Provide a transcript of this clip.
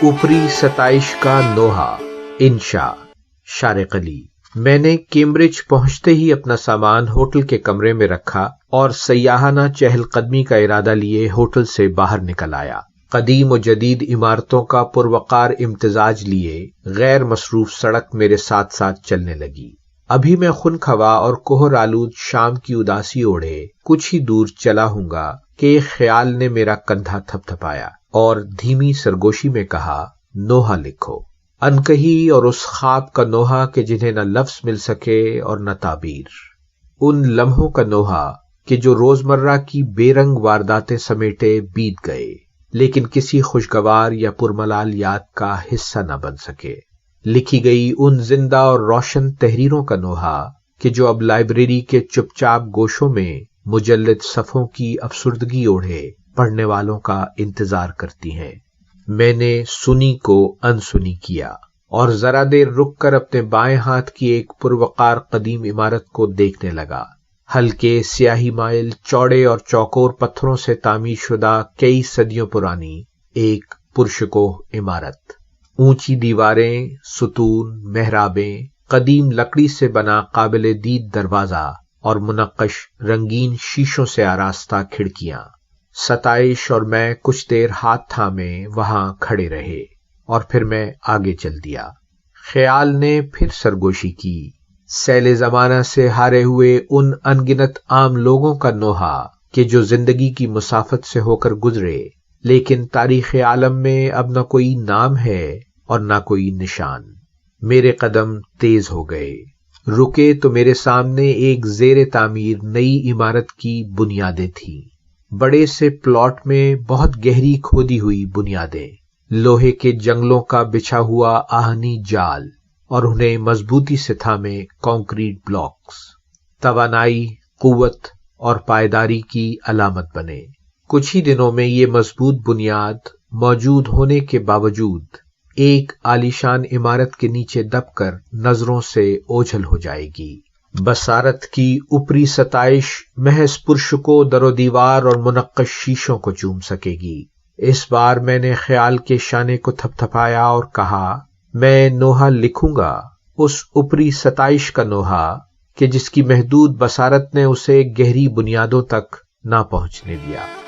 اوپری ستائش کا نوحہ انشا شارق علی۔ میں نے کیمبرج پہنچتے ہی اپنا سامان ہوٹل کے کمرے میں رکھا اور سیاحانہ چہل قدمی کا ارادہ لیے ہوٹل سے باہر نکل آیا۔ قدیم و جدید عمارتوں کا پروقار امتزاج لیے غیر مصروف سڑک میرے ساتھ ساتھ چلنے لگی۔ ابھی میں خنخوا اور کہر آلود شام کی اداسی اوڑھے کچھ ہی دور چلا ہوں گا کہ ایک خیال نے میرا کندھا تھپ تھپایا اور دھیمی سرگوشی میں کہا، نوحہ لکھو۔ انکہی اور اس خواب کا نوحہ کہ جنہیں نہ لفظ مل سکے اور نہ تعبیر، ان لمحوں کا نوحہ کہ جو روزمرہ کی بے رنگ وارداتیں سمیٹے بیت گئے لیکن کسی خوشگوار یا پرملال یاد کا حصہ نہ بن سکے۔ لکھی گئی ان زندہ اور روشن تحریروں کا نوحہ کہ جو اب لائبریری کے چپ چاپ گوشوں میں مجلد صفوں کی افسردگی اوڑھے پڑھنے والوں کا انتظار کرتی ہیں۔ میں نے سنی کو انسنی کیا اور ذرا دیر رک کر اپنے بائیں ہاتھ کی ایک پروقار قدیم عمارت کو دیکھنے لگا۔ ہلکے سیاہی مائل چوڑے اور چوکور پتھروں سے تعمیر شدہ کئی صدیوں پرانی ایک پرشکوہ عمارت، اونچی دیواریں، ستون، محرابیں، قدیم لکڑی سے بنا قابل دید دروازہ اور منقش رنگین شیشوں سے آراستہ کھڑکیاں۔ ستائش اور میں کچھ دیر ہاتھ تھامے وہاں کھڑے رہے اور پھر میں آگے چل دیا۔ خیال نے پھر سرگوشی کی، سیل زمانہ سے ہارے ہوئے ان انگنت عام لوگوں کا نوحہ کہ جو زندگی کی مسافت سے ہو کر گزرے لیکن تاریخ عالم میں اب نہ کوئی نام ہے اور نہ کوئی نشان۔ میرے قدم تیز ہو گئے، رکے تو میرے سامنے ایک زیر تعمیر نئی عمارت کی بنیادیں تھیں، بڑے سے پلاٹ میں بہت گہری کھودی ہوئی بنیادیں، لوہے کے جنگلوں کا بچھا ہوا آہنی جال اور انہیں مضبوطی سے تھامے کانکریٹ بلاکس، توانائی، قوت اور پائیداری کی علامت بنے۔ کچھ ہی دنوں میں یہ مضبوط بنیاد موجود ہونے کے باوجود ایک عالیشان عمارت کے نیچے دب کر نظروں سے اوجھل ہو جائے گی۔ بصارت کی اوپری ستائش محض پرشکو در و دیوار اور منقش شیشوں کو چوم سکے گی۔ اس بار میں نے خیال کے شانے کو تھپ تھپایا اور کہا، میں نوحہ لکھوں گا، اس اوپری ستائش کا نوحہ کہ جس کی محدود بصارت نے اسے گہری بنیادوں تک نہ پہنچنے دیا۔